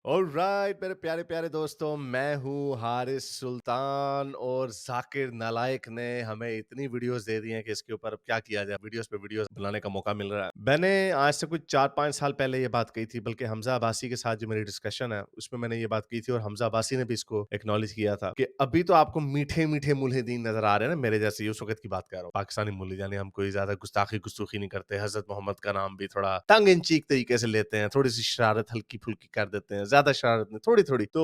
Alright मेरे प्यारे प्यारे दोस्तों, मैं हूँ हारिस सुल्तान और जाकिर नालायक ने हमें इतनी वीडियोस दे दी हैं कि इसके ऊपर अब क्या किया जाए। वीडियोस पे वीडियोस बनाने का मौका मिल रहा है। मैंने आज से कुछ 4-5 साल पहले ये बात कही थी, बल्कि हमजा अब्बासी के साथ जो मेरी डिस्कशन है उसमें मैंने ये बात की थी और हमजा अब्बासी ने भी इसको एक्नॉलेज किया था कि अभी तो आपको मीठे मीठे मुल्हिदीन नजर आ रहे हैं ना, मेरे जैसे। उस वक्त की बात कर रहा हूँ, पाकिस्तानी मुल्हिद, यानी हम कोई ज्यादा गुस्ताखी नहीं करते। हजरत मोहम्मद का नाम भी थोड़ा टंग इन चीक तरीके से लेते हैं, थोड़ी सी शरारत हल्की फुल्की कर देते हैं, ज्यादा शरारत नहीं, थोड़ी थोड़ी। तो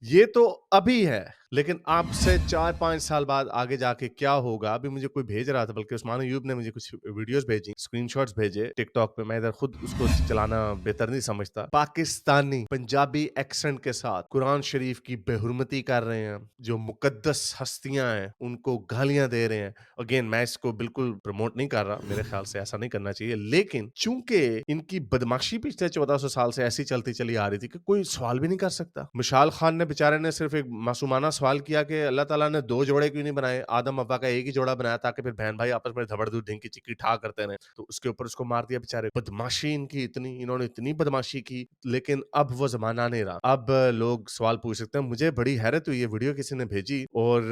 ये तो अभी है, लेकिन आपसे 4-5 साल बाद आगे जाके क्या होगा, अभी मुझे कोई भेज रहा था, बल्कि उस्मान अयूब ने मुझे कुछ वीडियोस भेजी, स्क्रीनशॉट्स भेजे टिकटॉक पे। मैं इधर खुद उसको चलाना बेहतर नहीं समझता। पाकिस्तानी पंजाबी एक्सेंट के साथ कुरान शरीफ की बेहुरमती कर रहे हैं, जो मुकद्दस हस्तियां हैं उनको गालियां दे रहे हैं। अगेन, मैं इसको बिल्कुल प्रमोट नहीं कर रहा, मेरे ख्याल से ऐसा नहीं करना चाहिए, लेकिन चूंकि इनकी बदमाशी पिछले 1400 साल से ऐसी चलती चली आ रही थी कि कोई सवाल भी नहीं कर सकता। मिशाल खान ने बेचारे ने सिर्फ एक मासूमाना सवाल किया कि अल्लाह ताला ने 2 जोड़े क्यों नहीं बनाए, आदम अव्वा का एक ही जोड़ा बनाया ताकि फिर बहन भाई आपस में धबड़ दूध ढिंकी चिक्की ठा करते रहे। तो उसके ऊपर उसको मार दिया बेचारे। बदमाशी इनकी इतनी, इन्होंने इतनी बदमाशी की, लेकिन अब वो जमाना नहीं रहा। अब लोग सवाल पूछ सकते हैं। मुझे बड़ी हैरत हुई, ये वीडियो किसी ने भेजी और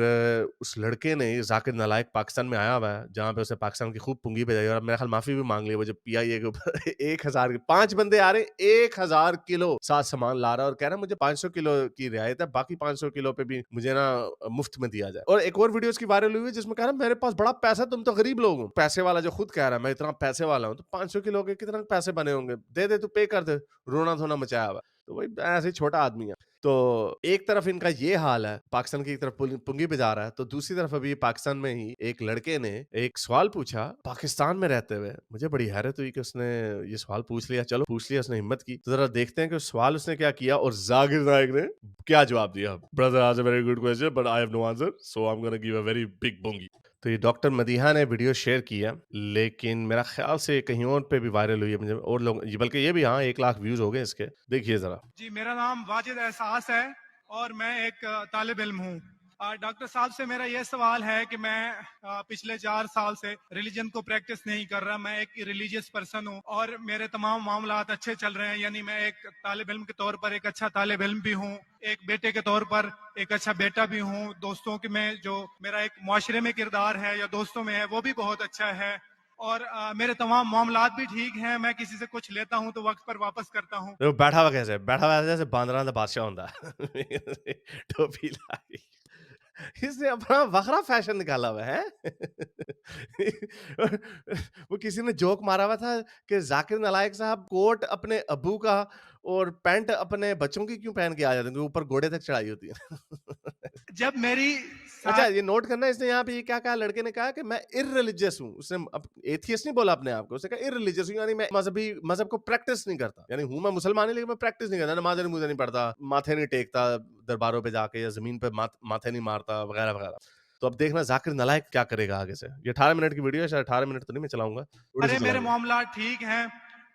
उस लड़के ने, जाकिर नालायक, पाकिस्तान में आया हुआ है जहां पे उसे पाकिस्तान की खूब पुंगी बजाई और मेरा ख्याल माफी भी मांग ली। वो जब पीआईए के ऊपर 1000 5 बंदे आ रहे, 1000 किलो साथ सामान ला रहा है और कह रहा है मुझे 500 किलो की रियायत है, बाकी 500 किलो पे भी मुझे ना मुफ्त में दिया जाए। और एक और वीडियो उसकी वायरल हुई है जिसमें कह रहा है मेरे पास बड़ा पैसा, तुम तो गरीब लोग हो। पैसे वाला जो खुद कह रहा है मैं इतना पैसे वाला हूं, तो 500 किलो के कितना पैसे बने होंगे, दे दे, तू पे कर दे, रोना धोना मचाया हुआ। तो वही ऐसे ही छोटा आदमी है। तो एक तरफ इनका ये हाल है, पाकिस्तान की एक तरफ पुंगी बजा रहा है, तो दूसरी तरफ अभी पाकिस्तान में ही एक लड़के ने एक सवाल पूछा पाकिस्तान में रहते हुए। मुझे बड़ी हैरत हुई कि उसने ये सवाल पूछ लिया। चलो पूछ लिया, उसने हिम्मत की, तो जरा देखते हैं कि उस सवाल उसने क्या किया और जाकिर नायक ने क्या जवाब दिया। ब्रदर आज a very good question but I have no answer, so I am gonna give a very big बोंगी। तो ये डॉक्टर मदीहा ने वीडियो शेयर किया, लेकिन मेरा ख्याल से कहीं और पे भी वायरल हुई है, मुझे और लोग, बल्कि ये भी, हाँ, 1 लाख व्यूज हो गए इसके। देखिए जरा। जी, मेरा नाम वाजिद एहसास है और मैं एक तालिब इल्म हूँ। डॉक्टर साहब से मेरा ये सवाल है कि मैं पिछले 4 साल से रिलीजन को प्रैक्टिस नहीं कर रहा। मैं एक रिलीजियस पर्सन हूँ और मेरे तमाम मामलात अच्छे चल रहे हैं। यानी मैं एक तालिब इल्म के तौर पर एक अच्छा तालिब इल्म भी हूँ, एक बेटे के तौर पर एक अच्छा बेटा भी हूँ। दोस्तों के में जो मेरा एक मुआशरे में किरदार है या दोस्तों में है वो भी बहुत अच्छा है और मेरे तमाम मामलात भी ठीक हैं। मैं किसी से कुछ लेता हूँ तो वक्त पर वापस करता हूँ। देखो बैठा हुआ कैसे, बैठा हुआ जैसे बांदरां दा बादशाह होंदा है। टोपी लाई, इसने अपना वखरा फैशन निकाला हुआ है। वो किसी ने जोक मारा हुआ था कि जाकिर नालायक साहब कोट अपने अब्बू का और पैंट अपने बच्चों की क्यों पहन के आ जाते हैं, ऊपर घोड़े तक चढ़ाई होती है। जब मेरी अच्छा, सा- ये नोट करना, इसने यहाँ पे ये क्या कहा, लड़के ने कहा कि मैं इररिलीजियस हूँ। उसने एथियस्ट नहीं बोला अपने आप को, उसने कहा इररिलीजियस हूँ, यानी मैं मजहब को प्रैक्टिस नहीं करता। यानी हूँ मैं मुसलमान ही, लेकिन मैं प्रैक्टिस नहीं करता, नमाज मुझे नहीं पढ़ता, माथे नहीं टेकता दरबारों पे जाके, या जमीन पे माथे नहीं मारता, वगैरह वगैरह। तो अब देखना जाकिर नालायक क्या करेगा आगे से। ये 18 मिनट की वीडियो है, शायद 18 मिनट तो नहीं मैं चलाऊंगा, थोड़ी सी अरे मेरे चलाएंगे। मामला ठीक हैं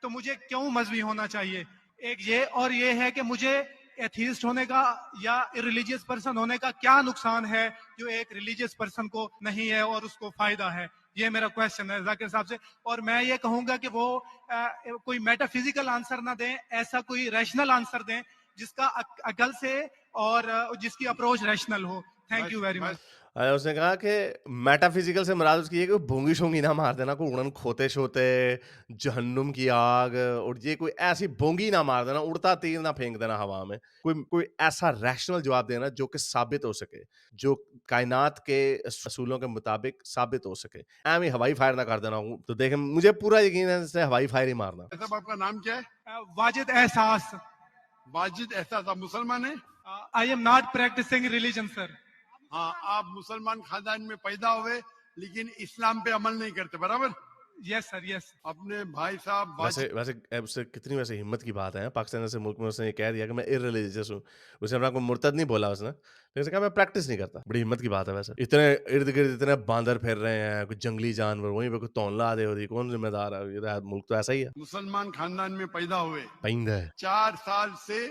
तो मुझे क्यों मजहबी होना चाहिए? एक ये और ये है कि मुझे एथीस्ट होने का या रिलीजियस पर्सन होने का क्या नुकसान है जो एक रिलीजियस पर्सन को नहीं है और उसको फायदा है? ये मेरा क्वेश्चन है जाकिर साहब से। और मैं ये कहूंगा कि वो कोई मेटाफिजिकल आंसर ना दें, ऐसा कोई रैशनल आंसर दें जिसका अकल से और जिसकी अप्रोच रैशनल हो। Thank you very much. उसने कहा कि मेटाफिजिकल से मुराद उसकी है कि भोंगी शोंगी ना मार देना, कोई उड़न खोते शोते, जहन्नुम की आग, और ये कोई ऐसी भोंगी ना मार देना, उड़ता तीर ना फेंक देना हवा में। कोई कोई ऐसा रैशनल जवाब देना जो कि साबित हो सके, जो कायनात के असूलों के मुताबिक साबित हो सके। एम ही हवाई फायर ना कर देना। तो देखें, मुझे पूरा यकीन है इसने हवाई फायर ही मारना। साहब आपका नाम क्या है? वाजिद एहसास। वाजिद एहसास, आप मुसलमान हैं? I am not practising religion sir. हाँ, आप मुसलमान खानदान में पैदा हुए लेकिन इस्लाम पे अमल नहीं करते, बराबर? Yes sir, yes. अपने भाई साहब वैसे वाजिद वैसे उससे कितनी वैसे हिम्मत की बात है, पाकिस्तान जैसे मुल्क में उसने ये कह दिया कि मैं इररिलीजियस हूँ। उसने अपने आप को मुर्तद नहीं बोला उसने, लेकिन उसने कहा मैं प्रैक्टिस नहीं करता। बड़ी हिम्मत की बात है वैसे। इतने इर्द-गिर्द इतने बांदर फिर रहे हैं, कुछ जंगली जानवर, वहीं पे कोई तौला दे हो रही, कौन ज़िम्मेदार है? ये तो मुल्क तो ऐसा ही है। मुसलमान खानदान में पैदा हुए, पाइंदा है। 4 साल से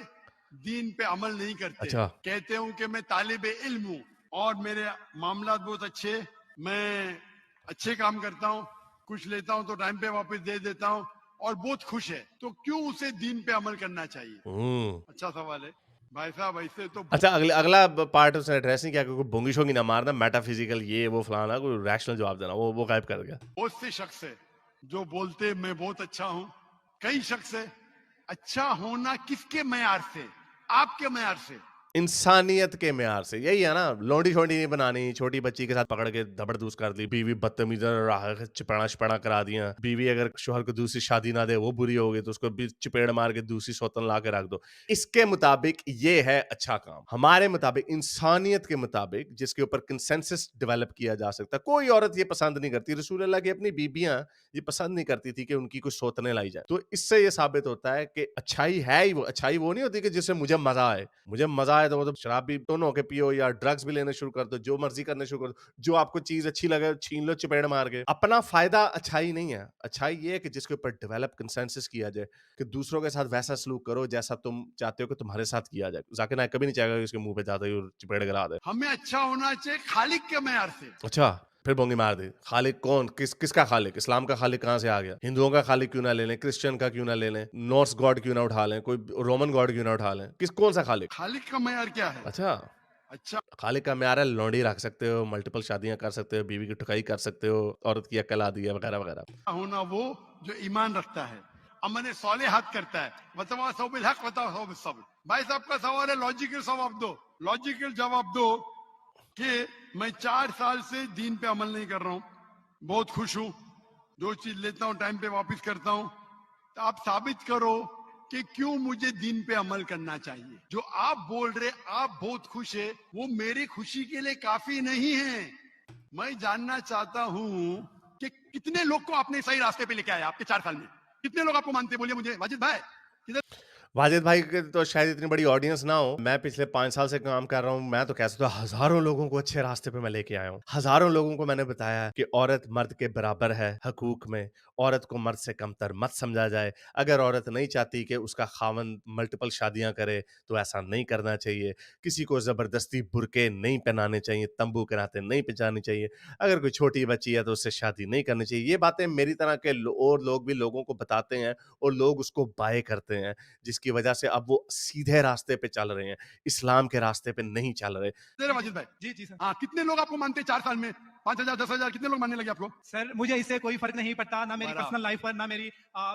दीन पे अमल नहीं करते। अच्छा। कहते हूँ कि मैं तालिब इल्म हूँ और मेरे मामला बहुत अच्छे, मैं अच्छे काम करता हूँ, कुछ लेता हूँ तो टाइम पे वापस दे देता हूँ, और बहुत खुश है, तो क्यों उसे दीन पे अमल करना चाहिए? अच्छा सवाल है भाई साहब। ऐसे तो अच्छा, अगला पार्ट उसने एड्रेस नहीं किया, क्योंकि बोंगी शोंगी ना मारना, मेटाफिजिकल ये वो फलाना, कोई रैशनल जवाब देना, वो गायब कर गया। बहुत से शख्स है जो बोलते मैं बहुत अच्छा हूं। कई शख्स है, अच्छा होना किसके मैयार से? आपके मैयार से। इंसानियत के म्यार से। यही है ना, लौंडी शोंडी नहीं बनानी, छोटी बच्ची के साथ पकड़ के धबड़दूस कर दी, बीवी बदतमीज चिपड़ा चिपड़ा करा दिया, बीवी अगर शोहर को दूसरी शादी ना दे वो बुरी हो गई तो उसको भी चिपेड़ मार के दूसरी सौतन ला के रख दो। इसके मुताबिक ये है अच्छा काम। हमारे मुताबिक, इंसानियत के मुताबिक, जिसके ऊपर कंसेंसस डेवलप किया जा सकता है। कोई औरत ये पसंद नहीं करती, रसूल अल्लाह की अपनी बीबियां ये पसंद नहीं करती थी कि उनकी कुछ सौतने लाई जाए। तो इससे ये साबित होता है कि अच्छाई है ही वो। अच्छाई वो नहीं होती कि जिससे मुझे मजा आए। मुझे मजा आए तो वो तो शराब भी दोनों होके पियो या ड्रग्स भी लेने शुरू कर दो, जो मर्जी करने शुरू कर दो, जो आपको चीज अच्छी लगे छीन लो चपेड़ मार के। अपना फायदा अच्छाई नहीं है। अच्छाई ये है कि जिसके ऊपर डेवलप कंसेंसस किया जाए कि दूसरों के साथ वैसा सलूक करो जैसा तुम चाहते हो कि तुम्हारे साथ किया जाए। जाकिर नायक कभी नहीं चाहेगा कि उसके मुंह पे जाते ही चपेड़ गिरा दे। हमें अच्छा होना चाहिए खालिक के मैयार से। अच्छा, फिर बोंगी मार दी। खालिक कौन? किसका खालिक? इस्लाम का खालिक कहाँ से आ गया? हिंदुओं का खालिक क्यों ना ले लें? क्रिश्चियन का क्यों ना ले लें? नॉर्स गॉड क्यों ना उठा लें? कोई रोमन गॉड क्यों ना उठा लें? कौन सा खालिक? खालिक का मैयार क्या है? अच्छा, अच्छा खालिक का म्यार है लौंडी रख सकते हो, मल्टीपल शादियां कर सकते हो, बीवी की ठुकाई कर सकते हो, औरत की अक्ल आदि है वगैरह वगैरह। होना वो जो ईमान रखता है, अमन सालिहात करता है। वतवासौ बिल हक वतवासौ बिस सब्र। भाई साहब का सवाल है, लॉजिकल जवाब दो। लॉजिकल जवाब दो कि मैं 4 साल से दीन पे अमल नहीं कर रहा हूं, बहुत खुश हूं, जो चीज लेता हूं टाइम पे वापस करता हूं। तो आप साबित करो कि क्यों मुझे दीन पे अमल करना चाहिए। जो आप बोल रहे आप बहुत खुश है, वो मेरी खुशी के लिए काफी नहीं है। मैं जानना चाहता हूं कि कितने लोग को आपने सही रास्ते पे लेके आया आपके 4 साल में। कितने लोग आपको मानते हैं? बोलिए मुझे वाजिद भाई। किधर? वाजिद भाई के तो शायद इतनी बड़ी ऑडियंस ना हो। मैं पिछले 5 साल से काम कर रहा हूँ। मैं तो कह सकता हूँ हजारों लोगों को अच्छे रास्ते पे मैं लेके आया हूँ। हजारों लोगों को मैंने बताया कि औरत मर्द के बराबर है हकूक में। औरत को मर्द से कमतर मत समझा जाए। अगर औरत नहीं चाहती कि उसका खावंद मल्टीपल शादियां करे तो ऐसा नहीं करना चाहिए। किसी को जबरदस्ती बुरके नहीं पहनाने चाहिए, तंबू के नाते नहीं पहचानी चाहिए। अगर कोई छोटी बच्ची है तो उससे शादी नहीं करनी चाहिए। ये बातें मेरी तरह के और लोग भी लोगों को बताते हैं और लोग उसको बाय करते हैं, जिसकी वजह से अब वो सीधे रास्ते पे चल रहे हैं, इस्लाम के रास्ते पे नहीं चल रहे। वाजिद भाई। जी जी सर। हाँ, कितने लोग आपको मानते हैं 4 साल में? 5,000 10,000 कितने लोग मानने लगे आपको? सर मुझे इससे कोई फर्क नहीं पड़ता, ना मेरी बराबर। पर्सनल लाइफ पर, ना मेरी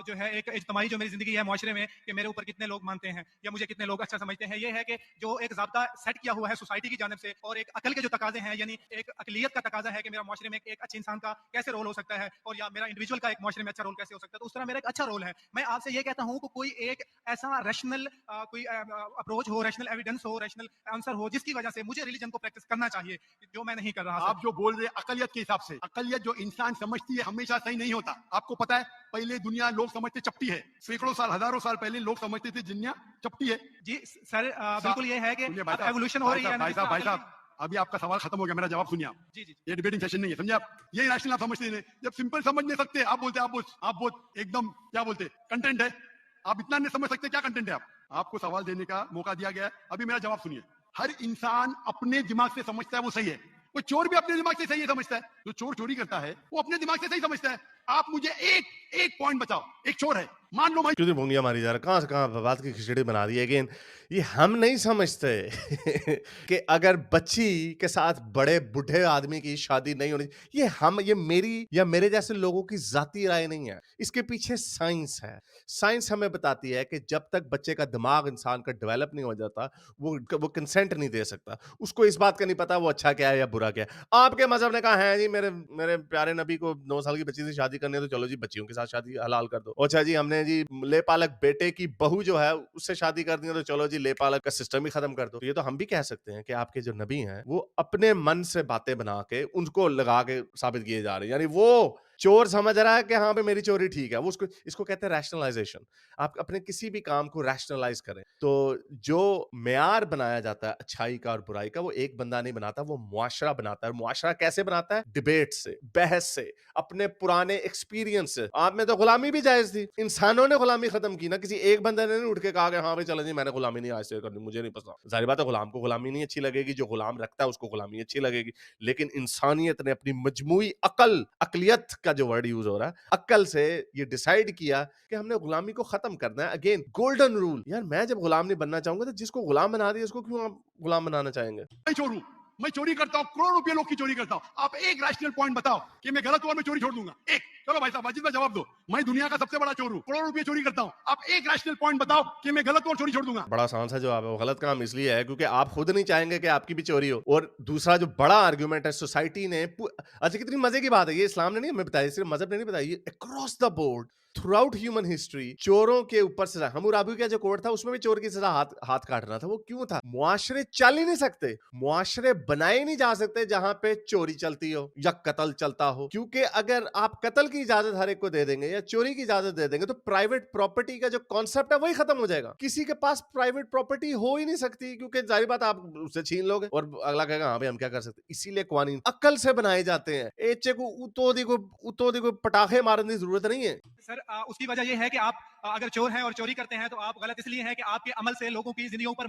जो है एक इज्तिमाई जो मेरी जिंदगी है मुआशरे में, कि मेरे ऊपर कितने लोग मानते हैं या मुझे कितने लोग अच्छा समझते हैं। ये है कि जो एक ज़ाब्ता सेट किया हुआ है सोसाइटी की जानिब से, और एक अकल के जो तकाजे हैं, यानी एक अकलियत का तकाजा है कि मेरा मुआशरे में एक अच्छे इंसान का कैसे रोल हो सकता है, और या मेरा इंडिविजुअल का एक मुआशरे में अच्छा रोल कैसे हो सकता है। तो उस तरह मेरा एक अच्छा रोल है। मैं आपसे ये कहता हूँ कि कोई एक ऐसा रैशनल कोई अप्रोच हो, रैशनल एविडेंस हो, रैशनल आंसर हो, जिसकी वजह से मुझे रिलीजन को प्रैक्टिस करना चाहिए, जो मैं नहीं कर रहा। आप जो बोल रहे हैं अकलियत के हिसाब से, अकलियत जो इंसान समझती है हमेशा सही नहीं होता। आपको पता है, पहले दुनिया लोग समझते चपटी है। सैकड़ों साल हजारों साल पहले लोग समझते थे दुनिया चपटी है। जी सर, बिल्कुल ये है कि सुनिए भाई अब साहब, एवोल्यूशन हो रही है ना, भाई साहब, भाई जिसका साहब, अभी आपका सवाल खत्म हो गया, मेरा जवाब सुनिए आप। जी जी ये डिबेटिंग सेशन नहीं है, समझे आप? ये रैशनल आप समझते नहीं। जब सिंपल समझ नहीं सकते, आप बोलते आप बहुत एकदम क्या बोलते कंटेंट है। आप इतना नहीं समझ सकते क्या कंटेंट है। आप आपको सवाल देने का मौका दिया गया है, अभी मेरा जवाब सुनिए। हर इंसान अपने दिमाग से समझता है वो सही है। कोई चोर भी अपने दिमाग से सही है समझता है। जो चोर चोरी करता है वो अपने दिमाग से सही समझता है। आप मुझे एक पॉइंट बताओ, एक चोर है, मान लो मैं। क्यों भूंगिया मारी जा रहा? कहाँ से कहाँ बात की खिचड़ी बना दी अगेन। ये हम नहीं समझते कि अगर बच्ची के साथ बड़े बूढ़े आदमी की शादी नहीं होनी, ये मेरी या मेरे जैसे लोगों की जाती राय नहीं है। इसके पीछे साइंस है। साइंस हमें बताती है कि जब तक बच्चे का दिमाग इंसान का डेवलप नहीं हो जाता, वो कंसेंट नहीं दे सकता। उसको इस बात का नहीं पता वो अच्छा क्या है या बुरा क्या है। आपके मजहब ने कहा है जी, मेरे मेरे प्यारे नबी को 9 साल की बच्ची से शादी करनी है तो चलो जी बच्चियों के साथ शादी हलाल कर दो। अच्छा जी, हमने जी लेपालक बेटे की बहू जो है उससे शादी कर दी है तो चलो जी लेपालक का सिस्टम ही खत्म कर दो। तो ये तो हम भी कह सकते हैं कि आपके जो नबी हैं वो अपने मन से बातें बना के उनको लगा के साबित किए जा रहे हैं। यानी वो चोर समझ रहा है कि हाँ भाई मेरी चोरी ठीक है, वो उसको इसको कहते हैं रैशनलाइजेशन। आप अपने किसी भी काम को रैशनलाइज करें। तो जो मेयार बनाया जाता है अच्छाई का और बुराई का, वो एक बंदा नहीं बनाता, वो मुआशरा बनाता है। मुआशरा कैसे बनाता है? डिबेट से, बहस से, अपने पुराने एक्सपीरियंस से। आप में तो गुलामी भी जायज थी, इंसानों ने गुलामी खत्म की ना। किसी एक बंदे ने नहीं उठ के कहा कि हाँ भाई चलो जी मैंने गुलामी नहीं आज से करनी, मुझे नहीं पसंद। जाहिर बात है गुलाम को गुलामी नहीं अच्छी लगेगी, जो गुलाम रखता है उसको गुलामी अच्छी लगेगी। लेकिन इंसानियत ने अपनी मजमूई अकलियत का जो वर्ड यूज हो रहा है, अक्ल से ये डिसाइड किया कि हमने गुलामी को खत्म करना है। अगेन गोल्डन रूल, यार मैं जब गुलाम नहीं बनना चाहूंगा तो जिसको गुलाम बना दिया उसको क्यों आप गुलाम बनाना चाहेंगे? मैं चोर हूं, मैं चोरी करता हूं, करोड़ों रुपए लोग की चोरी करता हूं। आप एक रैशनल पॉइंट बताओ कि मैं गलत हूं और मैं चोरी छोड़ दूंगा। एक, चलो भाई साहब वाजिब में जवाब दो। मैं दुनिया का सबसे बड़ा चोर हूं, करोड़ों रुपए चोरी करता हूं। आप एक रैशनल पॉइंट बताओ कि मैं गलत हूं और चोरी छोड़ दूंगा। बड़ा आसान सा जवाब है, वो गलत काम इसलिए है क्योंकि आप खुद नहीं चाहेंगे कि आपकी भी चोरी हो। और दूसरा जो बड़ा आर्गुमेंट है, सोसाइटी ने अच्छा कितनी मजे की बात है, ये इस्लाम ने नहीं हमें बताई, सिर्फ मजहब ने नहीं बताई, ये across the board through out human history चोरों के ऊपर सजा। हम्मुराबी का जो कोड था उसमें भी चोर की सजा हाथ काटना था। वो क्यों था? मुआशरे चल ही नहीं सकते, मुआशरे बनाए ही नहीं जा सकते जहां पे चोरी चलती हो या कत्ल चलता हो। क्योंकि अगर आप कत्ल की इजाजत हर एक को दे देंगे या चोरी की इजाजत दे देंगे तो प्राइवेट प्रॉपर्टी का जो कॉन्सेप्ट है वही खत्म हो जाएगा। किसी के पास प्राइवेट प्रॉपर्टी हो ही नहीं सकती क्योंकि जाहिर बात आप उससे छीन लोगे और अगला कहेगा हाँ भाई हम क्या कर सकते। इसीलिए कानून अक्ल से बनाए जाते हैं। एचे को उतो को पटाखे मारने की जरूरत नहीं है। सर उसकी वजह यह है कि आप अगर चोर हैं और चोरी करते हैं तो आप गलत इसलिए हैं कि आपके अमल से लोगों की जिंदगियों पर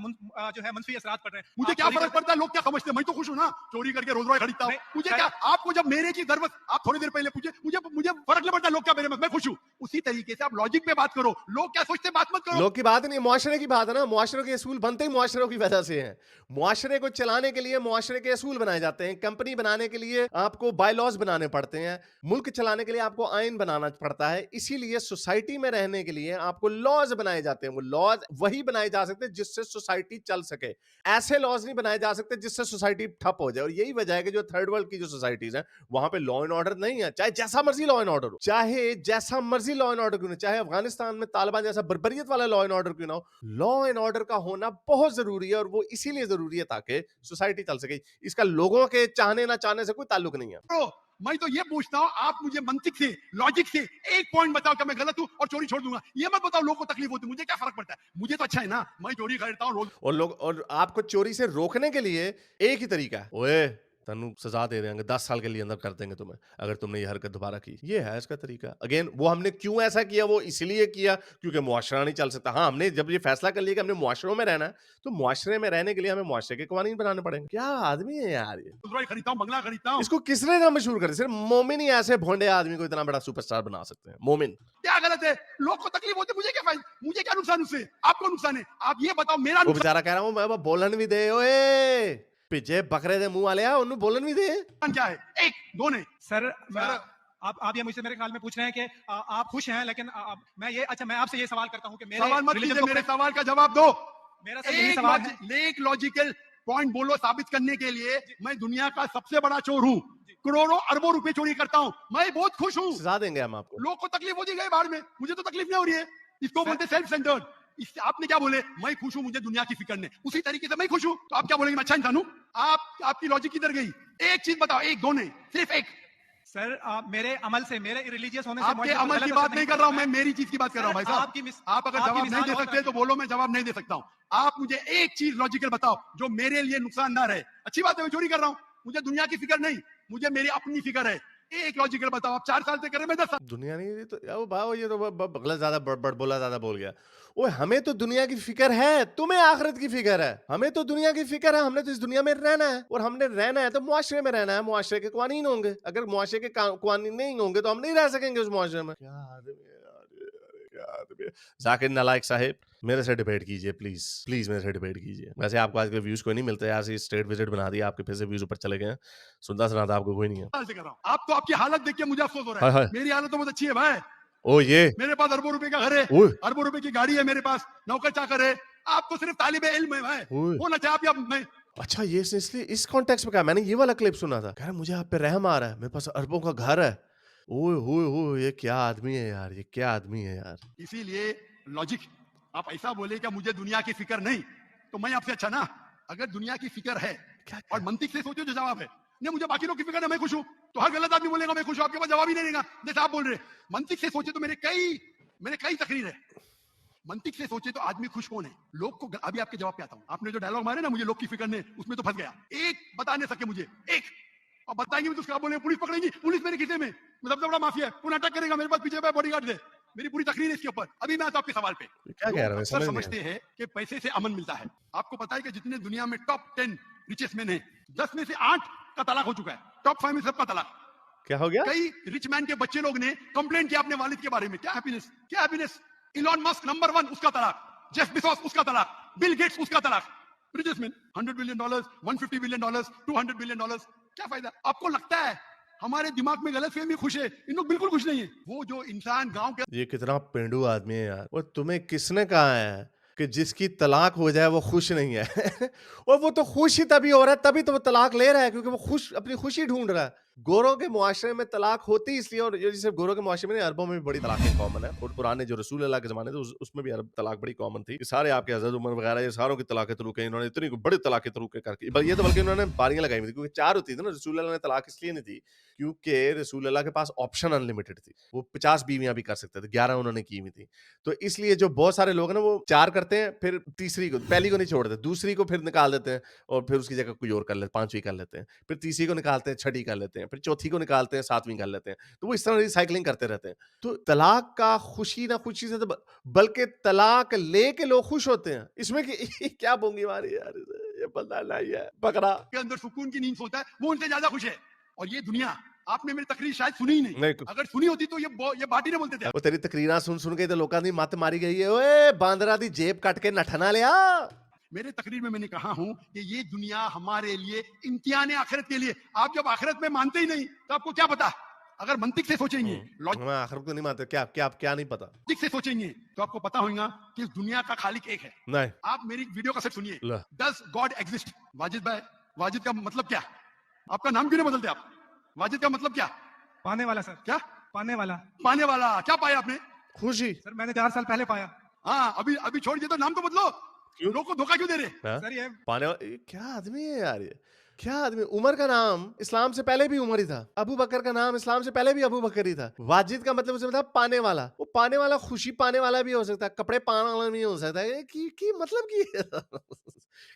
जो है मंफी असरात पड़ रहे हैं। मुझे क्या फर्क पड़ता है लोग क्या समझते हैं? मैं तो खुश हूं ना, चोरी करके रोज रोज खरीदता हूं। मुझे क्या, आपको जब मेरे की जरूरत, आप थोड़ी देर पहले पूछे, मुझे फर्क नहीं पड़ता लोग क्या मेरे में, मैं खुश हूं। उसी तरीके से आप लॉजिक पे बात करो, लोग क्या सोचते हैं बात मत करो। लोग की बात नहीं, मुआशरे की बात है ना। मुआशरे के असूल बनते ही मुआशरों की वजह से हैं। मुआशरे को चलाने के लिए मुआशरे के असूल बनाए जाते हैं। कंपनी बनाने के लिए आपको बायलॉज बनाने पड़ते हैं। मुल्क चलाने के लिए आपको आइन बनाना पड़ता है। इसीलिए सोसाइटी में रहने के लिए आपको लॉज बनाए जाते हैं। वो लॉज वही बनाए जा सकते हैं जिससे सोसाइटी चल सके। ऐसे लॉज नहीं बनाए जा सकते जिससे सोसाइटी ठप हो जाए। और यही वजह है कि जो थर्ड वर्ल्ड की जो सोसाइटीज हैं वहां पे लॉ एंड ऑर्डर नहीं है। चाहे जैसा मर्जी लॉ एंड ऑर्डर हो, चाहे जैसा मर्जी लॉ एंड ऑर्डर क्यों ना, चाहे अफगानिस्तान में तालिबान जैसा बर्बरियत वाला लॉ एंड ऑर्डर क्यों ना हो, लॉ एंड ऑर्डर का होना बहुत जरूरी है। और वो इसीलिए जरूरी है ताकि सोसाइटी चल सके। इसका लोगों के चाहने ना चाहने से कोई ताल्लुक नहीं है। तो मैं तो ये पूछता हूं, आप मुझे मंतिक से, लॉजिक से एक पॉइंट बताओ कि मैं गलत हूं और चोरी छोड़ दूंगा। ये मत बताओ लोगों को तकलीफ होती है, मुझे क्या फर्क पड़ता है? मुझे तो अच्छा है ना, मैं चोरी करता हूं रोज। और आपको चोरी से रोकने के लिए एक ही तरीका है, ओए तनु सजा दे देंगे, 10 साल के लिए अंदर कर देंगे तुम्हें अगर तुमने ये हरकत दोबारा की। ये है इसका तरीका। अगेन वो हमने क्यों ऐसा किया, वो इसलिए किया क्योंकि मुआशरा नहीं चल सकता। हाँ, हमने जब ये फैसला कर लिया कि हमने मुआशरों में रहना है तो मुआशरे में रहने के लिए हमें मुआशरे के कानून बनाने पड़ेंगे। क्या आदमी है यार ये। रोज खरीदता हूं, बंगला खरीदता हूं। इसको किसने ना मशहूर कर, सिर्फ मोमिन ही ऐसे भोंडे आदमी को इतना बड़ा सुपरस्टार बना सकते हैं। मोमिन क्या गलत है? लोग को तकलीफ होती है, मुझे क्या फायदा, मुझे क्या नुकसान उससे? आपको नुकसान है, आप ये बताओ मेरा वो नुकसान बेचारा कह रहा हूं मैं बोलन भी दे, ओए पिछे बकरे दे मुंह वाले ओनू बोलन भी दे। क्या है? एक दो नहीं सर आप ये मुझसे मेरे ख्याल में पूछ रहे हैं कि आप खुश हैं, लेकिन मैं ये, अच्छा मैं आपसे ये सवाल करता हूं कि मेरे सवाल मत religion कीजिए, को मेरे सवाल का जवाब दो। मेरा सर यही सवाल है। एक लॉजिकल पॉइंट बोलो साबित करने के लिए। मैं दुनिया का सबसे बड़ा चोर हूँ, करोड़ों अरबों रुपए चोरी करता हूँ, मैं बहुत खुश हूँ। सजा देंगे हम आपको। लोग को तकलीफ होती गई बाहर में, मुझे तो तकलीफ नहीं हो रही है। इसको बोलते सेल्फ सेंटर्ड। इससे आपने क्या बोले, मैं खुश हूं, मुझे दुनिया की फिक्र नहीं। उसी तरीके से मैं खुश हूं, तो आप क्या बोलेंगे मैं अच्छा इंसान हूं? आपकी लॉजिक किधर गई? एक चीज बताओ, एक दो नहीं, सिर्फ एक। सर मेरे अमल से, मेरे रिलीजियस होने से, आपके अमल की बात नहीं कर रहा हूं मैं, मेरी चीज की बात कर रहा हूं भाई साहब। आप अगर जवाब नहीं दे सकते तो बोलो, मैं जवाब नहीं दे सकता हूं। आप मुझे एक चीज लॉजिकल बताओ जो मेरे लिए नुकसानदार है। अच्छी बात है, मैं चोरी कर रहा हूं, मुझे दुनिया की फिक्र नहीं, मुझे मेरी अपनी फिक्र है। एक लॉजिकल बताओ। आप 4 साल से कर रहे हैं, मैं 10 साल। दुनिया नहीं तो ये तो गलत, ज्यादा ज्यादा बोल गया। ओए हमें तो दुनिया की फिक्र है, तुम्हें आखिरत की फिक्र है। हमें तो दुनिया की फिक्र है, हमने तो इस दुनिया में रहना है और हमने रहना है तो मुआशरे में रहना है। मुआशरे के कानून होंगे, अगर मुआशरे के कानून नहीं होंगे तो हम नहीं रह सकेंगे उस मुआशरे में। क्या आदमी है यार, क्या आदमी है। जाकिर नालायक साहिब, मेरे से डिबेट कीजिए प्लीज, प्लीज मेरे से डिबेट कीजिए। वैसे आपको आज के व्यूज कोई नहीं मिलते, ऐसे स्टेट विजिट बना दिया, आपके फिर से व्यूज ऊपर चले गए। सुनता सुनाता आपको कोई नहीं है। से कर रहा हूं। आपको आपकी हालत देख के मुझे अफसोस हो रहा है। मेरी हालत तो बहुत अच्छी है भाई। ओ ये मेरे पास अरबों रुपए का घर है, अरबों रुपए की गाड़ी है मेरे पास, नौकर चाकर है। आपको सिर्फ तालिबे इल्म है भाई, होना चाहिए आप या मैं। अच्छा ये इसलिए इस कॉन्टेक्स्ट में कहा, मैंने ये वाला क्लिप सुना था, कह रहा मुझे आप पे रहम आ रहा है, मेरे पास अरबों का घर है। ओए होए होए, ये क्या आदमी है यार, ये क्या आदमी है यार। इसीलिए लॉजिक, आप ऐसा बोले कि मुझे दुनिया की फिक्र नहीं, तो मैं आपसे अच्छा ना। अगर दुनिया की फिक्र है और मंतिक से सोचो जो जवाब है, नहीं मुझे बाकी लोग की फिक्र है, मैं खुश हूं, तो हर गलत आदमी बोलेगा मैं खुश हूं, आपके पास जवाब ही नहीं रहेगा। जैसे आप बोल रहे मंतिक से सोचे तो मेरे कई तकरीर है। मंतिक से सोचे तो आदमी खुश कौन है? लोग को, अभी आपके जवाब पे आता हूं। आपने जो डायलॉग मारे ना, मुझे लोग की फिक्र नहीं, उसमें तो फंस गया। एक बता नहीं सके मुझे, एक और बताएंगे तो उसका बोले पुलिस पकड़ेगी, पुलिस मेरे खीसे में, सबसे बड़ा माफिया है, कौन अटैक करेगा, मेरे पास पीछे पे बॉडीगार्ड है। मेरी पूरी तकरीर है इसके ऊपर। अभी मैं आता हूं आपके सवाल पे। क्या कह रहे हैं, समझ नहीं समझते हैं कि पैसे से अमन मिलता है। आपको पता है कि जितने दुनिया में टॉप 10 रिचेस्ट मैन है, 10 में से 8 का तलाक हो चुका है। टॉप 5 में सबका तलाक। क्या हो गया? कई रिच मैन के बच्चे लोग ने कंप्लेन किया अपने वालिद के बारे में। क्या हैप्पीनेस, क्या हैप्पीनेस। इलॉन मस्क नंबर 1 उसका तलाक, जेफ बेजोस उसका तलाक, बिल गेट्स उसका तलाक। Richest man $100 billion, $150 billion, $200 billion. क्या फायदा? आपको लगता है हमारे दिमाग में गलतफहमी खुश है, इन लोग बिल्कुल खुश नहीं है। वो जो इंसान गांव के ये कितना पेंडू आदमी है यार। और तुम्हें किसने कहा है कि जिसकी तलाक हो जाए वो खुश नहीं है? और वो तो खुश ही तभी हो रहा है, तभी तो वो तलाक ले रहा है, क्योंकि वो खुश अपनी खुशी ढूंढ रहा है। गोरों के मुआशरे में तलाक होती इसलिए, और ये सिर्फ गोरों के मुआशरे में नहीं, अरबों में भी बड़ी तलाकें कॉमन है। और पुराने जो रसूल अल्लाह के जमाने थे उसमें भी अरब तलाक बड़ी कॉमन थी। ये सारे आपके हजरत उमर वगैरह, ये सारों की तलाकें तलूकें इन्होंने इतनी बड़ी तलाकें तलूकें करके, ये तो बल्कि इन्होंने बारियां लगाई हुई थी, क्योंकि 4 होती थी ना। रसूल अल्लाह ने तलाक इसलिए नहीं थी क्योंकि रसूल अल्लाह के पास ऑप्शन अनलिमिटेड थी। वो 50 बीवियां भी कर सकते थे, 11 उन्होंने की हुई थी। तो इसलिए जो बहुत सारे लोग हैं ना, वो 4 करते हैं, फिर तीसरी को, पहली को नहीं छोड़ते, दूसरी को फिर निकाल देते हैं और फिर उसकी जगह कोई और कर लेते, 5वीं कर लेते हैं, फिर तीसरी को निकालते हैं, छठी कर लेते हैं, फिर चौथी को निकालते हैं, 7वीं कर लेते हैं। तो वो इस तरह रिसाइकलिंग करते रहते हैं। तो तलाक का खुशी ना खुशी से, तो बल्कि तलाक लेके लोग खुश होते हैं। इसमें कि क्या बोंगी मारी यार, ये बंदा नहीं है बकरा। अंदर सुकून की नींद सोता है, वो उनसे ज्यादा खुश है। और ये दुनिया, आपने मेरी तकरीर शायद सुनी ही नहीं। नहीं, अगर सुनी होती तो ये बाटी नहीं बोलते थे। वो तेरी तकरीरां सुन सुन के तो लोगों की मत मारी गई है। ओए बांदरा दी जेब कट के नठना लिया। मेरे तकरीर में मैंने कहा हूं कि ये दुनिया हमारे लिए इम्तिहान है आखिरत के लिए। आप जब आखिरत में मानते ही नहीं तो आपको क्या पता। अगर मंतिक से सोचेंगे, लॉजिक मैं आखिर को नहीं मानते। क्या क्या क्या नहीं पता? से सोचेंगे तो आपको पता होगा कि इस दुनिया का खालिक एक है। नहीं। आप मेरी वीडियो का सेट सुनिए। ला। Does God exist? वाजिद भाई, वाजिद का मतलब क्या? आपका नाम क्यों नहीं बदलते आप? वाजिद का मतलब क्या? पाने वाला सर, क्या? पाने वाला। पाने वाला। क्या पाया आपने? खुशी। सर मैंने 4 साल पहले पाया। हाँ, अभी अभी छोड़ दिए तो नाम तो बदलो। क्यों? लोग को धोखा क्यों दे रहे? हाँ? सर ये ये क्या आदमी है यार, ये क्या आदमी। उमर का नाम इस्लाम से पहले भी उमर ही था। अबू बकर का नाम इस्लाम से पहले भी अबू बकर ही था। वाजिद का मतलब उसमें था पाने वाला। वो पाने वाला खुशी पाने वाला भी हो सकता है, कपड़े पाने वाला भी हो सकता है। की मतलब की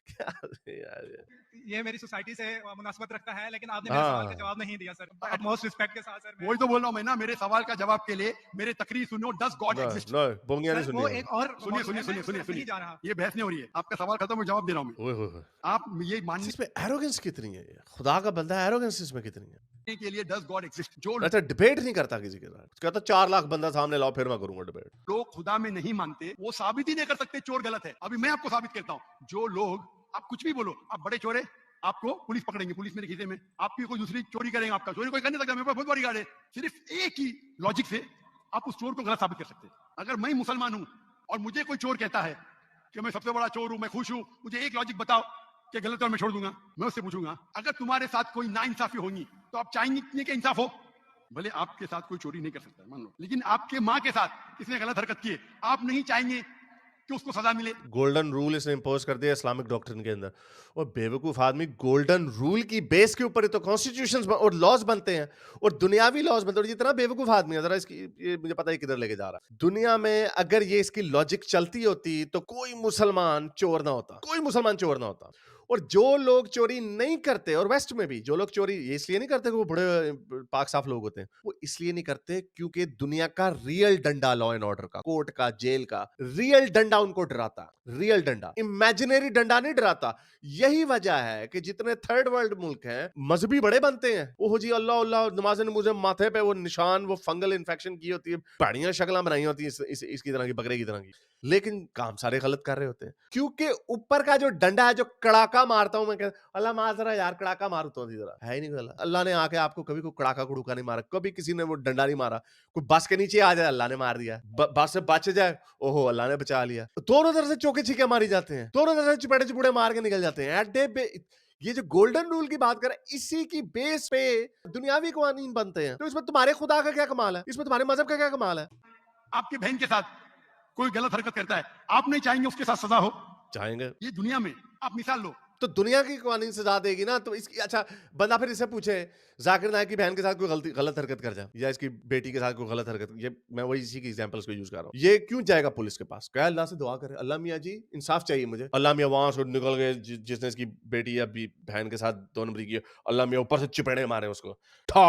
क्या आदमी यार ये। मेरी सोसाइटी से मुनासबत रखता है, लेकिन आपने मेरे सवाल का हाँ। जवाब नहीं दिया सर। मोस्ट रिस्पेक्ट के साथ सर। वही तो बोल रहा हूँ मैं ना, मेरे सवाल का जवाब के लिए मेरे तकरीर सुनो। डज गॉड नहीं, एग्जिस्ट? नहीं, बोंगिया नहीं सर वो सुनी। एक और सुनिए सुनिए सुनिए सुनिए नहीं सुनिए। जा रहा। ये बहस नहीं हो रही है। आपका सवाल खत्म, मैं जवाब दे रहा हूँ मैं। ओए होए होए। आप ये मानने इसमें एरोगेंस कितनी है ये? खुदा का बंदा, एरोगेंस इसमें कितनी है? के लिए डज गॉड एग्जिस्ट, जो अच्छा, डिबेट नहीं करता किसी के साथ। कहता 4 लाख बंदा सामने लाओ फिर मैं करूंगा डिबेट। लोग खुदा में नहीं मानते, वो साबित ही नहीं कर सकते चोर गलत है। अभी मैं आपको साबित करता हूँ। जो लोग, आप कुछ भी बोलो, आप बड़े चोर है, आपको पुलिस पकड़ेंगे, पुलिस मेरे खीसे में। आपकी कोई दूसरी चोरी करेंगे, आपका चोरी कोई कर नहीं सकता, मेरे पास बहुत बड़ी गाड़ी है। सिर्फ एक ही लॉजिक से आप उस चोर को गलत साबित कर सकते हैं। अगर मैं मुसलमान हूं और मुझे कोई चोर कहता है कि मैं सबसे बड़ा चोर हूं, मैं खुश हूं, मुझे एक लॉजिक बताओ कि गलत है, मैं छोड़ दूंगा। मैं उससे पूछूंगा, अगर तुम्हारे साथ कोई नाइंसाफी होगी तो आप चाहेंगे कि इंसाफ हो? भले आपके साथ कोई चोरी नहीं कर सकता, मान लो, लेकिन आपके माँ के साथ किसने गलत हरकत की है, आप नहीं चाहेंगे कि उसको सजा मिले? गोल्डन रूल इसने इंपोज कर दिया इस्लामिक डॉक्ट्रिन के अंदर। और बेवकूफ आदमी, गोल्डन रूल की बेस के ऊपर ही तो कॉन्स्टिट्यूशंस और लॉज बनते हैं और दुनियावी लॉज बनते हैं। और जितना बेवकूफ आदमी है, जरा इसकी, ये मुझे पता है किधर लेके जा रहा है। दुनिया में अगर ये इसकी लॉजिक चलती होती तो कोई मुसलमान चोर ना होता, कोई मुसलमान चोर ना होता। और जो लोग चोरी नहीं करते, और वेस्ट में भी जो लोग चोरी ये इसलिए नहीं करते कि वो बड़े पाक साफ लोग होते हैं, वो इसलिए नहीं करते क्योंकि दुनिया का रियल डंडा, लॉ एंड ऑर्डर का, कोर्ट का, जेल का रियल डंडा उनको डराता। रियल डंडा, इमेजिनरी डंडा नहीं डराता। यही वजह है कि जितने थर्ड वर्ल्ड मुल्क हैं, मजहबी बड़े बनते हैं। ओह जी, अल्लाह अल्लाह, नमाज मुझे माथे पे वो निशान, वो फंगल इन्फेक्शन की होती है, बढ़िया शक्लें बनाई होती है इसकी तरह की, बकरे की तरह की, लेकिन काम सारे गलत कर रहे होते हैं। क्योंकि ऊपर का जो डंडा है, जो कड़ाका मारता हूं मैं, कहता अल्लाह मार जरा यार, कड़ाका मार तो जरा, है ही नहीं गला। अल्लाह ने आके आपको कभी कोई कड़ाका कड़ूका नहीं मारा, कभी किसी ने वो डंडा नहीं मारा। कोई बस के नीचे आ जाए, अल्लाह ने मार दिया। बस से बच जाए, ओहो अल्लाह ने बचा लिया। दोनों तरफ से चौके छीके मारी जाते हैं, दोनों तरफ से चिपड़े चिपड़े मार के निकल जाते हैं। ये जो गोल्डन रूल की बात करें, इसी की बेस पे दुनियावी कानून बनते हैं। तो इसमें तुम्हारे खुदा का क्या कमाल है? इसमें तुम्हारे मजहब का क्या कमाल है? आपकी बहन के साथ कोई गलत हरकत करता है, आप नहीं चाहेंगे उसके साथ सजा हो? चाहेंगे। ये दुनिया में आप मिसाल लो। तो दुनिया की कानून सजा देगी ना, तो इसकी, अच्छा बंदा फिर इससे पूछे, जाकिर नायक की बहन के साथ कोई गलत हरकत कर जाए, या इसकी बेटी के साथ कोई गलत हरकत, ये मैं वही इसी की एग्जांपल्स को यूज कर रहा हूँ। ये क्यों जाएगा पुलिस के पास? क्या अल्लाह से दुआ करे, अल्लाह मियाँ जी इंसाफ चाहिए मुझे। अल्लाह मियाँ वहां से निकल गए, जिसने इसकी बेटी या बहन के साथ 2 नंबरी की, अल्लाह मियाँ ऊपर से चिपड़े मारे उसको, ठा